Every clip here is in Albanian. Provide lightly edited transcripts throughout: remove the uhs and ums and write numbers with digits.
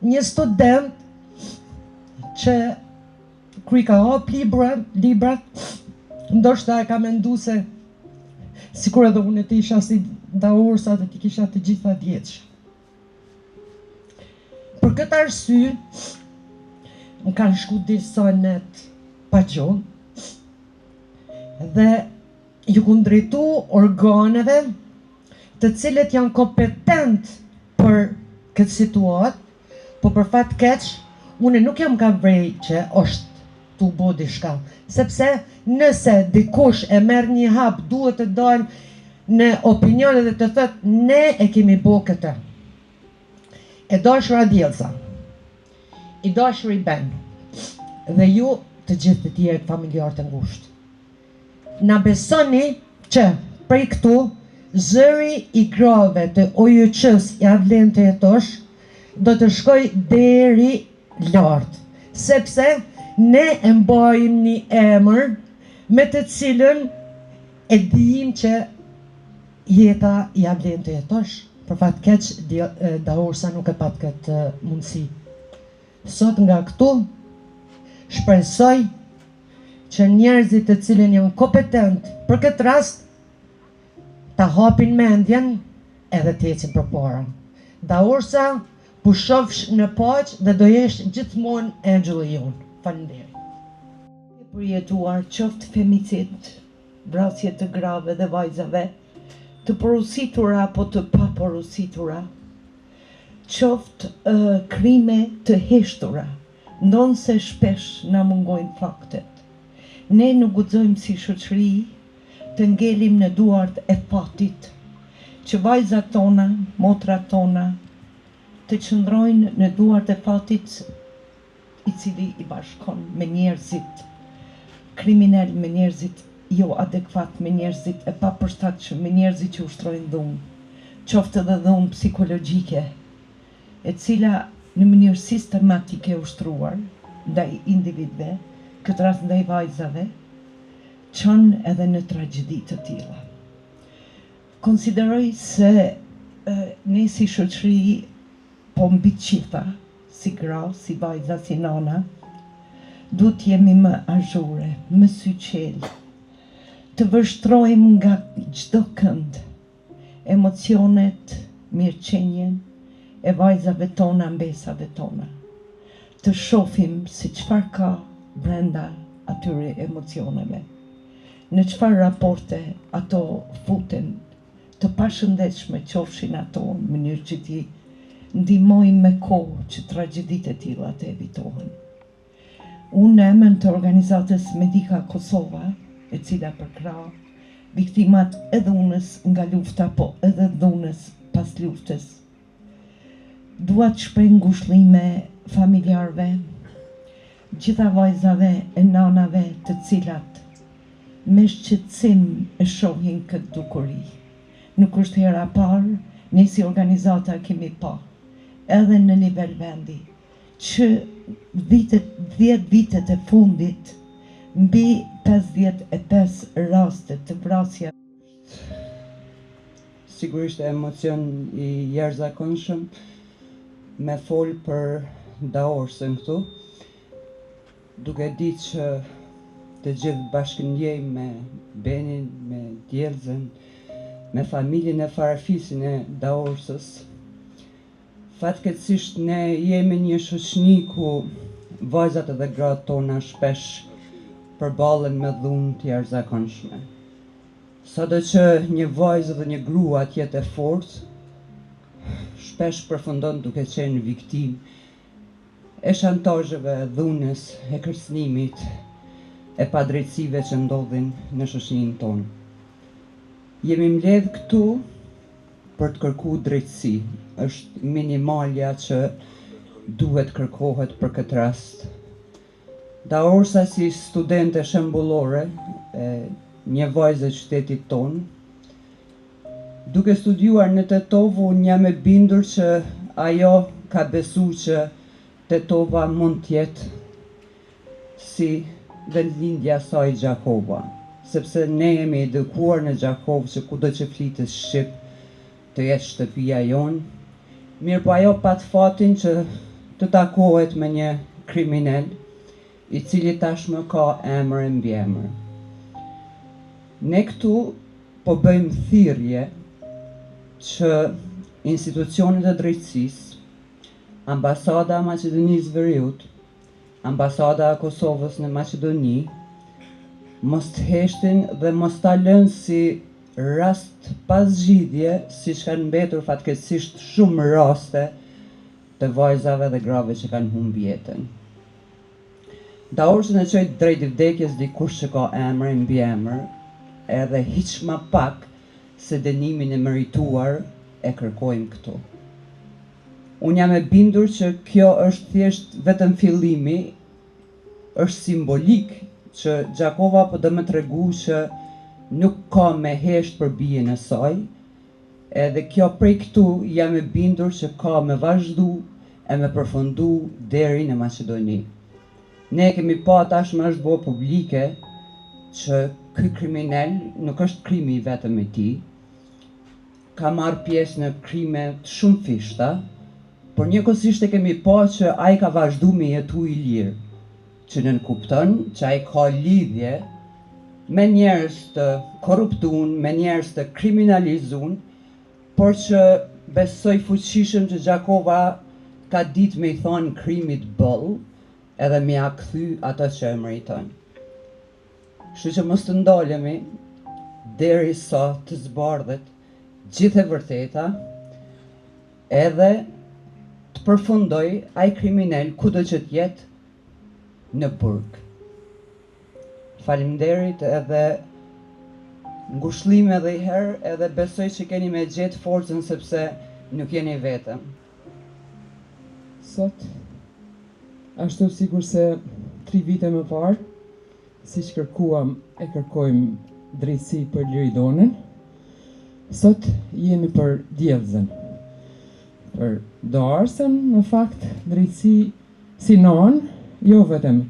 Një student që kur I ka hap librat, ndoshta e ka mendu se sikur edhe unë të isha si Daursa dhe ti kisha të gjitha djetësha. Për këtë arsye, më kanë shku disa net pa gjuhë dhe ju ku drejtu organeve të cilët janë kompetent për këtë situatë, po për fat keq, unë nuk jam ka vrej që është tu bo diçka, sepse nëse dikush e merr një hap, duhet të dalë në opinione dhe të thotë ne e kemi bo këtë. E dashura Djelza, I dashuri Ben, dhe ju të gjithë të tjerë familjarë të ngushtë. Na besoni që prej këtu, zëri I grave të OJQ-s ja vlen të jetosh, do të shkoj deri lartë, sepse ne e mbajmë një emër me të cilën e dijmë që jeta ja vlen të jetosh. Për fat keq, Daursa nuk e pat këtë mundësi. Sot nga këtu, shpresoj që njerëzit të cilën janë kompetent për këtë rast, ta hapin mendjen edhe të ecin përpara. Daursa, pushofsh në paqë dhe do jesh gjithmonë angjëlli jonë. Faleminderit. Përjetuar qoftë femicid, vrasje të grave dhe vajzave, të porositura apo të paporositura, qoftë krime të heshtura, ndonë se shpesh na mungojnë faktet. Ne nuk guxojmë si shoqëri të ngelim në duart e fatit, që vajzat tona, motrat tona, të qëndrojnë në duart e fatit I cili I bashkon me njerëzit kriminal, me njerëzit jo adekvat, me njerëzit e papërshtatshëm, me njerëzit që ushtrojnë dhunë, qoftë edhe dhunë psikologjike, e cila në mënyrë sistematike ushtruar ndaj individëve, këtë rast ndaj vajzave, çon edhe në tragjedi të tilla. Konsideroj se ne si shoqëri po mbi qitha, si gra, si vajza, si nana, duhet jemi më azhure, më syqel, të vështrojmë nga çdo kënd emocionet, mirëqenjen e vajzave tona, mbesave tona. Të shohim se çfarë ka brenda atyre emocioneve, në çfarë raporte ato futen, të pashëndetshme qofshin ato në mënyrë që ti ndihmojnë me kohë që tragjeditë e tilla të evitohen. Unë në emër të organizatës Medika Kosova, e cila përkrah viktimat e dhunës nga lufta, po edhe dhunës pas luftës, dua të shpreh ngushëllime familjarëve, gjitha vajzave e nanave të cilat me shqetësim e shohin këtë dukuri. Nuk është hera parë, ne si organizata kemi pa, edhe në nivel vendi, që 10 vitet e fundit, mbi 55 raste të vrasje. Sigurisht emocion I jashtëzakonshëm me fol për Daorsën këtu, duke ditë që të gjithë bashkëndjejmë me Benin, me Djelzën, me familjen e Farafisin e Daorsës. Fatkeqësisht ne jemi një shoqëni ku vajzat edhe gratë tona shpesh përballen me dhunë të jashtëzakonshme. Sado që një vajzë dhe një grua të jetë e fortë, shpesh përfundon duke qenë viktimë e shantazheve, dhunës, e kërcënimit, e padrejtësive që ndodhin në shoqërinë tonë. Jemi mbledh këtu për të kërkuar drejtësi. Është minimalja që duhet kërkohet për këtë rast. Daorsa si studente shembullore e një vajzë e qytetit tonë, duke studiuar në Tetovo, unë jam e bindur që ajo ka besuar që Tetova mund të jetë si vendlindja saj Gjakova, sepse ne jemi edukuar në Gjakov që kudo që flitet shqip të jetë shtëpia jonë. Mirë po ajo pat fatin që të takohet me një kriminal i cili tashmë ka emër e mbi emër. Ne këtu po bëjmë thirrje që institucionet e drejtësisë, Ambasada e Maqedonisë Veriut, Ambasada e Kosovës në Maqedoni, mos të heshtin dhe mos ta lënë si rast pas zgjidhje, siç kanë mbetur fatkeqësisht shumë raste të vajzave dhe grave që kanë humbur jetën. Daorsën e çoj drejt vdekjes dikush që ka emër e mbi emër, edhe hiç më pak se dënimin e merituar e kërkojmë këtu. Unë jam e bindur që kjo është thjesht vetëm fillimi, është simbolik që Gjakova po do më tregu që nuk ka me hesht për bijen e saj, edhe kjo prej këtu jam e bindur që ka me vazhdu e me përfundu deri në Maqedoni. Ne kemi pa tashmë është bo publike që ky kriminal nuk është krimi vetëm i tij, ka marrë pjesë në krime të shumë fishta, por njëkohësisht e kemi pa që ai ka vazhdu me jetu i lirë, që nënkupton që ai ka lidhje me njerëz të korruptuar, me njerëz të kriminalizuar, por që besoj fuqishëm që Gjakova ka ditë me i thonë krimit bëll, edhe me ja kthy ato që e meriton. Kështu që mos të ndalemi derisa të zbardhet gjithë e vërteta, edhe të përfundoj ai kriminal kudo që të jetë në burg. Faleminderit edhe ngushëllim edhe i herë, edhe besoj që keni me gjetë forcën sepse nuk jeni vetëm. Sot, ashtu sikur se 3 vite më parë, siç kërkuam e kërkojmë drejtësi për Liridonën, sot jemi për djellëzën. Për Daorsën, në fakt, drejtësi si non, jo vetëm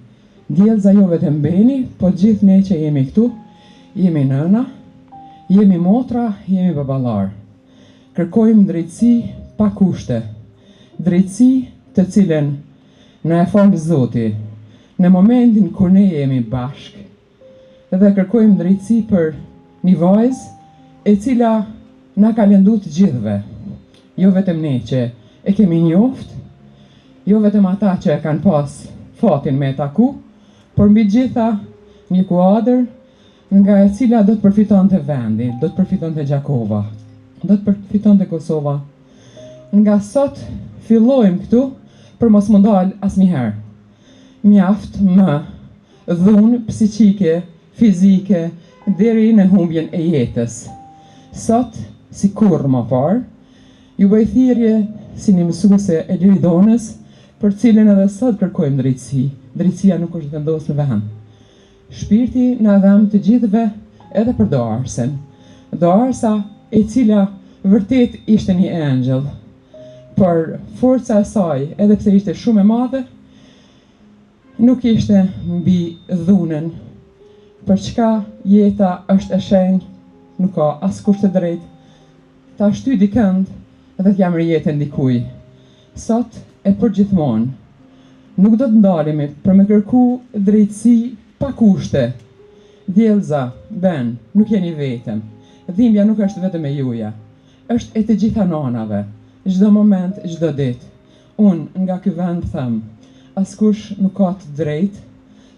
djellëza, jo vetëm Beni, po gjithë ne që jemi këtu, jemi nëna, jemi motra, jemi baballar. Kërkojmë drejtësi pa kushte, drejtësi të cilën na e fal Zoti në momentin kur ne jemi bashk, dhe kërkojmë drejtësi për një vajzë e cila na ka lënduar të gjithëve, jo vetëm ne që e kemi njoft, jo vetëm ata që e kanë pas fatin me taku, por mbi gjitha një kuadër nga e cila do të përfitonte vendi, do të përfitonte Gjakova, do të përfitonte Kosova. Nga sot fillojmë këtu për mos më dal asnjëherë. Mjaft më dhunë psiqike, fizike, deri në humbjen e jetës. Sot, si kurrë më parë, ju bëj thirrje si një mësuese e Liridonës, për cilën edhe sot kërkojmë drejtësi. Drejtësia nuk është vendosur në vend. Shpirti na dham të gjithëve edhe për Daorsën. Daorsa e cila vërtet ishte një engjëll, por forca e saj, edhe pse ishte shumë e madhe, nuk ishte mbi dhunën, për çka jeta është e shenjtë, nuk ka askush të drejtë, ta shty dikënd dhe t'jam jetën dikuj. Sot e përgjithmonë, nuk do të ndalemi për me kërku drejtësi pa kushte. Djellëza, Ben, nuk jeni vetëm. Dhimbja nuk është vetëm e juja, është e të gjitha nanave, çdo moment, çdo ditë. Unë nga ky vend them, askush nuk ka të drejtë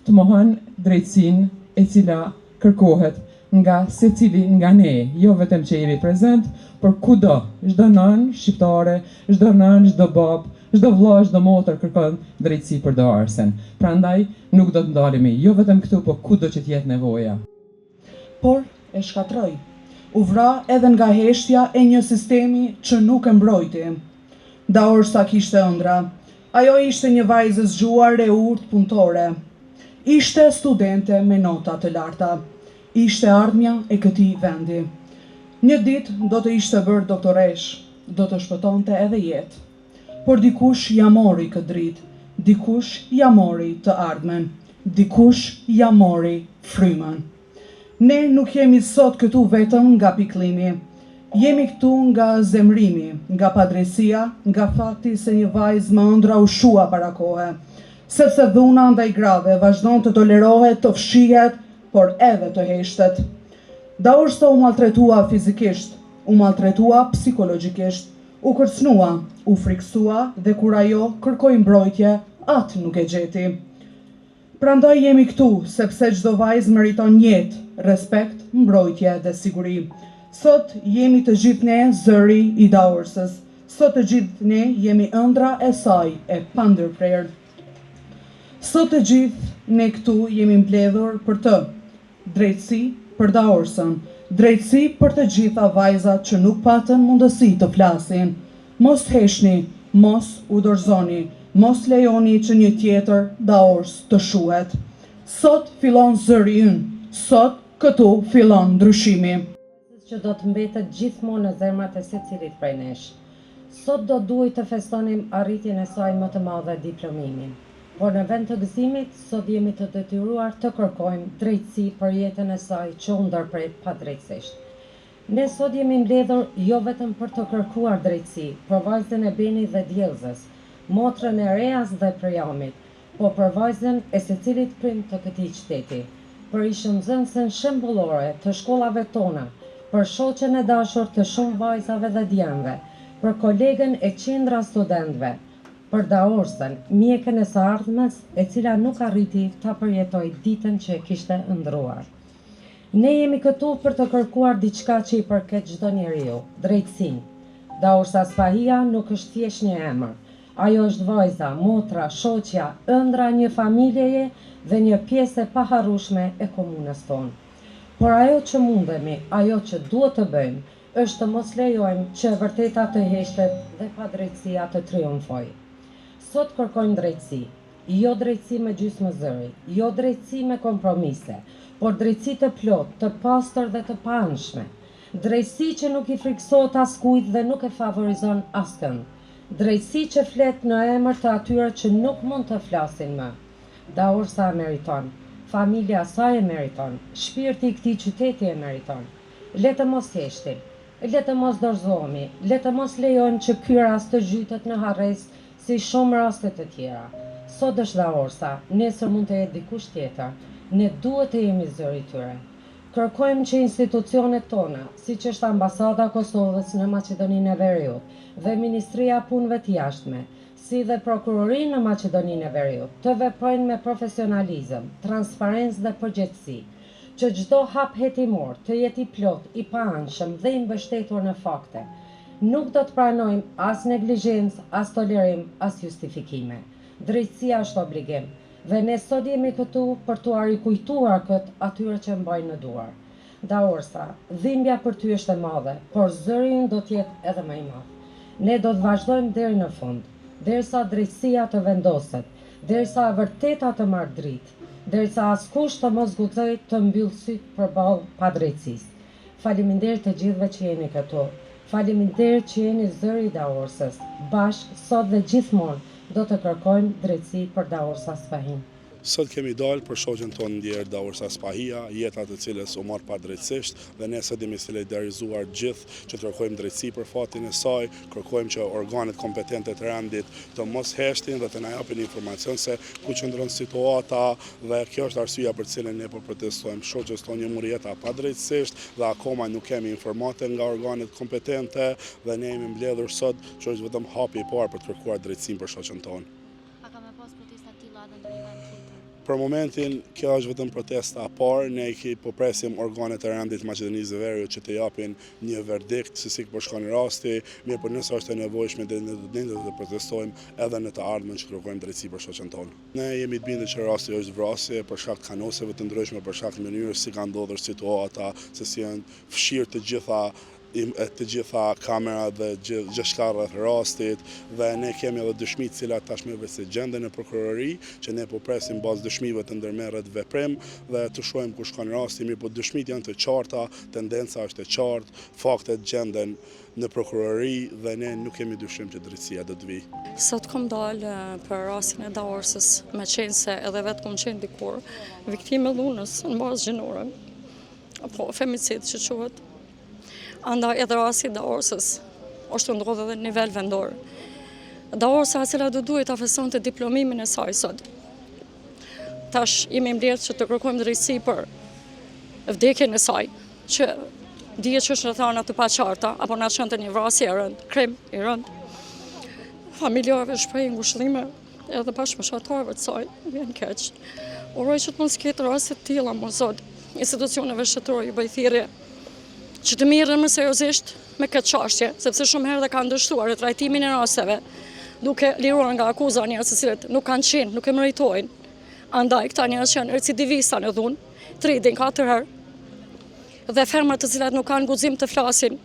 të mohon drejtësinë e cila kërkohet nga secili nga ne, jo vetëm që jemi prezent, por kudo, çdo nën shqiptare, çdo nën, çdo bab, çdo vëlla, çdo motër kërkon drejtësi për darsën. Prandaj nuk do të ndalemi jo vetëm këtu, po kudo që të jetë nevoja. Por e shkatroi. U vra edhe nga heshtja e një sistemi që nuk e mbrojti. Daorsa kishte ëndra. Ajo ishte një vajzë zgjuar e urtë punëtore. Ishte studente me nota të larta. Ishte ardhmja e këtij vendi. Një ditë do të ishte bërë doktoresh, do të shpëtonte edhe jetë. Por dikush ja mori këtë dritë, dikush ja mori të ardhmen, dikush ja mori frymën. Ne nuk jemi sot këtu vetëm nga piklimi. Jemi këtu nga zemrimi, nga padrejësia, nga fakti se një vajzë më ëndra u shua para kohe, sepse dhuna ndaj grave vazhdon të tolerohet, të fshihet, por edhe të heshtet. Daorsa u maltretua fizikisht, u maltretua psikologjikisht, u kërcnua, u friksua dhe kur ajo kërkoi mbrojtje, atë nuk e gjeti. Prandaj jemi këtu, sepse çdo vajzë meriton jetë, respekt, mbrojtje dhe siguri. Sot jemi të gjithë ne zëri i Daorsës. Sot të gjithë ne jemi ëndra e saj e pandërprer. Sot të gjithë ne këtu jemi mbledhur për të drejtësi për Daorsën, drejtësi për të gjitha vajzat që nuk patën mundësi të flasin. Mos heshni, mos u dorëzoni, mos lejoni që një tjetër Daors të shuhet. Sot fillon zëri ynë, sot këtu fillon ndryshimi. Që do të mbetet gjithmonë në zemrat e secilit prej nesh. Sot do duhet të festonim arritjen e saj më të madhe, diplomimin. Por në vend të gëzimit, sot jemi të detyruar të kërkojmë drejtësi për jetën e saj që u ndërpret padrejtësisht. Ne sot jemi mbledhur jo vetëm për të kërkuar drejtësi për vajzën e Benit dhe Djellzës, motrën e Reas dhe Priamit, po për vajzën e secilit prim të këtij qyteti, për ishëndzënësen shembullore të shkollave tona, për shoqen e dashur të shumë vajzave dhe djemve, për kolegën e qindra studentëve, për Daorsën, mjekën e së ardhmes, e cila nuk arriti ta përjetoj ditën që e kishte ëndruar. Ne jemi këtu për të kërkuar diçka që i përket çdo njeriu, drejtësinë. Daorsa Spahia nuk është thjesht një emër. Ajo është vajza, motra, shoqja, ëndra një familjeje dhe një pjesë e paharrueshme e komunës tonë. Por ajo që mundemi, ajo që duhet të bëjmë, është të mos lejojmë që e vërteta të heshtet dhe padrejtësia të triumfojë. Sot kërkojmë drejtësi, jo drejtësi me gjysmë zëri, jo drejtësi me kompromise, por drejtësi të plot, të pastër dhe të paanshme. Drejtësi që nuk i friksohet askujt dhe nuk e favorizon askënd. Drejtësi që flet në emër të atyre që nuk mund të flasin më. Daorsa e meriton. Familja saj e meriton, shpirti i këtij qyteti e meriton. Le të mos heshtim, le të mos dorëzohemi, le të mos lejojmë që ky rast të zhytet në harresë si shumë raste të tjera. Sot është Daorsa, nesër mund të jetë dikush tjetër. Ne duhet të jemi zëri i tyre. Kërkojmë që institucionet tona, siç është Ambasada e Kosovës në Maqedoninë e Veriut dhe Ministria e Punëve të Jashtme, si dhe prokurorinë në Maqedoninë e Veriut, të veprojnë me profesionalizëm, transparencë dhe përgjegjësi, që çdo hap hetimor të jetë i plot, i paanshëm dhe i mbështetur në fakte. Nuk do të pranojmë as neglizhencë, as tolerim, as justifikime. Drejtësia është obligim, dhe ne sot jemi këtu për t'u rikujtuar këtë atyre që mbajnë në duar. Daorsa, dhimbja për ty është e madhe, por zëri ynë do të jetë edhe më i madh. Ne do të vazhdojmë deri në fund, derisa drejtësia të vendoset, derisa e vërteta të marrë dritë, derisa askush të mos guxojë të mbyll syt përballë padrejtësisë. Faleminderit të gjithëve që jeni këtu. Faleminderit që jeni zëri i Daorsës. Bashkë, sot dhe gjithmonë do të kërkojmë drejtësi për Daorsa Spahin. Sot kemi dalë për shoqen tonë ndjerë Daorsa Spahia, jeta të cilës u marr padrejtësisht dhe ne sot jemi solidarizuar gjithë që të kërkojmë drejtësi për fatin e saj, kërkojmë që organet kompetente të rendit të mos heshtin dhe të na japin informacion se ku qëndron situata dhe kjo është arsyeja për cilën ne po protestojmë. Shoqës tonë një mur jeta padrejtësisht dhe akoma nuk kemi informate nga organet kompetente dhe ne jemi mbledhur sot që është vetëm hapi i parë për të kërkuar drejtësinë për shoqën tonë. Për momentin, kjo është vetëm protesta e parë, ne po presim organet e rendit Maqedonisë së Veriut që të japin një verdikt se si po shkon rasti, mirë por nëse është e nevojshme ne do të protestojmë edhe në të ardhmen që kërkojmë drejtësi për shoqën tonë. Ne jemi të bindur që rasti është vrasje për shkak të kanoseve të ndryshme, për shkak të mënyrës si ka ndodhur situata, se si janë fshirë të gjitha kamerat dhe gjithë shka rreth rastit, dhe ne kemi edhe dëshmi të cilat tashmë se gjenden në prokurori, që ne po presim bazë dëshmive të ndërmerret veprim dhe të shohim ku shkon rasti, mirë po dëshmit janë të qarta, tendenca është e qartë, faktet gjenden në prokurori dhe ne nuk kemi dyshim që drejtësia do të vijë. Sot kom dalë për rastin e Daorsës, me qenë se edhe vetë kom qenë dikur viktime dhunës në bazë gjinore, apo femicid që quhet. Andaj edhe rasti Daorsës është ndodhur edhe në nivel vendor. Daorsa e cila do duhet ta festonte diplomimin e saj sot. Tash jemi mbledhur që të kërkojmë drejtësi për vdekjen e saj, që dihet që është rrethana të paqarta apo na çonte një vrasje e rëndë, krim i rëndë. Familjarëve shpreh ngushëllime edhe bashkëmoshatarëve të saj, vjen keq. Uroj që të mos ketë raste të tilla më sot. Institucioneve shtetërore i bëj thirrje që të mirën më seriozisht me këtë çështje, sepse shumë herë dhe kanë dështuar trajtimin e rasteve, duke liruar nga akuza njerëz të cilët nuk kanë qenë, nuk e meritojnë. Andaj këta njerëz që janë recidivista në dhunë, 3-4 herë, dhe fermat të cilat nuk kanë guxim të flasin,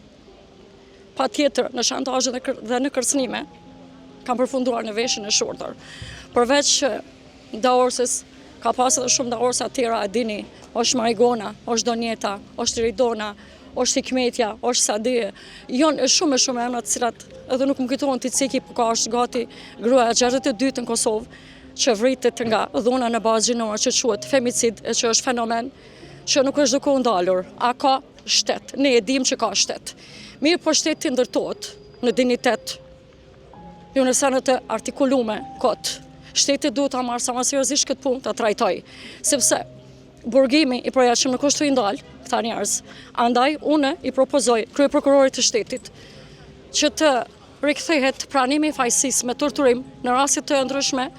patjetër në shantazhe dhe në kërcënime, kanë përfunduar në veshjen e shortër. Përveç Daorsës, ka pasur edhe shumë Daorsa të tjera, e dini, është Marigona, është Donjeta, është Ridona, është Hikmetja, është Sadie, janë shumë emra të cilat edhe nuk më kujtohen ti ciki, por ka është gati gruaja 62 në Kosovë, që vritet nga dhuna në bazë gjinore që quhet femicid, e që është fenomen që nuk është duke u ndalur. A ka shtet? Ne e dim që ka shtet. Mirë po shteti ndërtohet në dignitet, jo në senet të artikulume kot. Shteti duhet ta marrë sa më seriozisht këtë punë, ta trajtoj, sepse burgimi i përjashëm nuk është i ndal këta njerëz. Andaj unë i propozoj kryeprokurorit të shtetit që të rikthehet pranimi i fajësisë me torturim në raste të ndryshme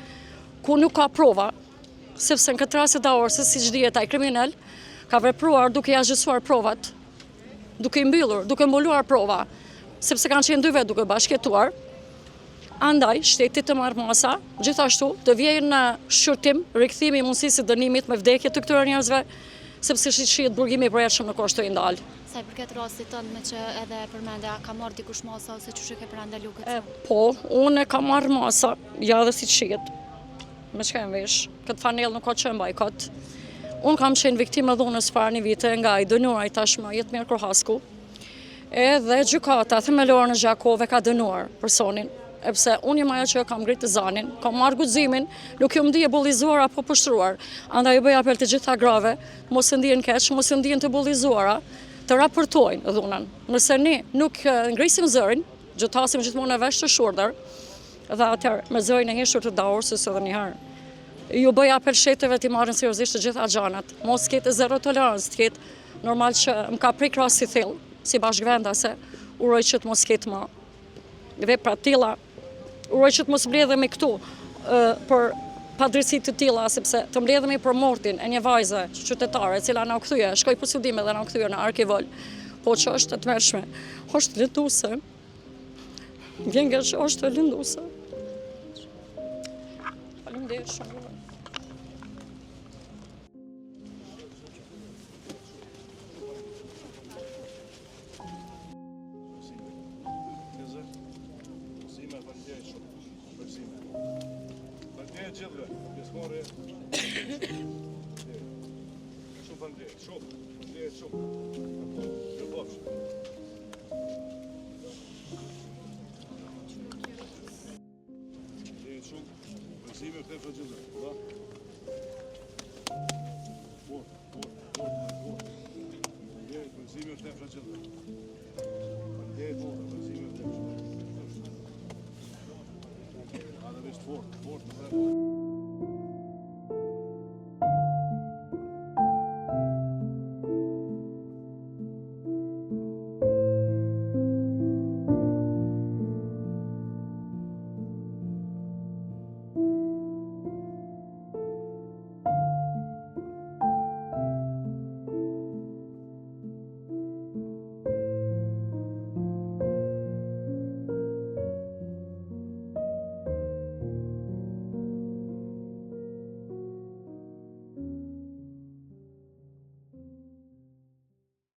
ku nuk ka prova, sepse në këtë rast e Daorsës, siç dihet, ai kriminal ka vepruar duke ia zgjësuar provat, duke i mbyllur, duke mbuluar prova, sepse kanë qenë dy vetë duke bashkëtuar. Andaj, shteti të marrë masa, gjithashtu të vijë në shqyrtim rikthimi i mundësisë së dënimit me vdekje të këtyre njerëzve, sepse shihet burgimi i përjetshëm nuk është i ndal. Sa i përket rastit tënd me që edhe përmendja, ka marrë dikush masa ose çuçi ke parandalu këtë? Po, unë kam marrë masa, ja dhe si shihet. Me çka më vesh, këtë fanell nuk ka që mbaj kot. Unë kam qenë viktimë e dhunës para një vite nga i dënuar tashmë Jetmir Kurhasku. Edhe gjykata themelore në Gjakove ka dënuar personin. Epse unë jam ajo që kam ngritë zanin, kam marrë guximin, nuk ju më ndije bullizuar apo pështruar. Andaj bëj apel të gjitha grave, mos e ndihen keq, mos e ndihen të bullizuara, të raportojnë dhunën. Nëse ne nuk ngrisim zërin, gjutasim gjithmonë në vesh të shurdër, dhe atëherë me zërin e heshtur të Daorsës edhe një herë. Ju bëj apel sheteve të marrin seriozisht të gjitha gjanat, mos ketë zero tolerancë, të ketë normal që më ka prik rasti thellë, si bashkëvendase, uroj që të mos ketë më vepra të tilla. Uroj që të mos mbledhemi këtu për padrejtësi të tilla, sepse të mbledhemi për mortin e një vajze qytetare e cila na u kthye, shkoi për studime dhe na u kthye në Arkivol, po që është e tmerrshme, është lënduese. Vjen nga që është lënduese. Faleminderit shumë. Gjithve, pjesëmarrje. Shumë faleminderit, shumë. Përbosh. Shumë. Përgjime të të gjithve, da? Përgjime të të gjithve. Fort.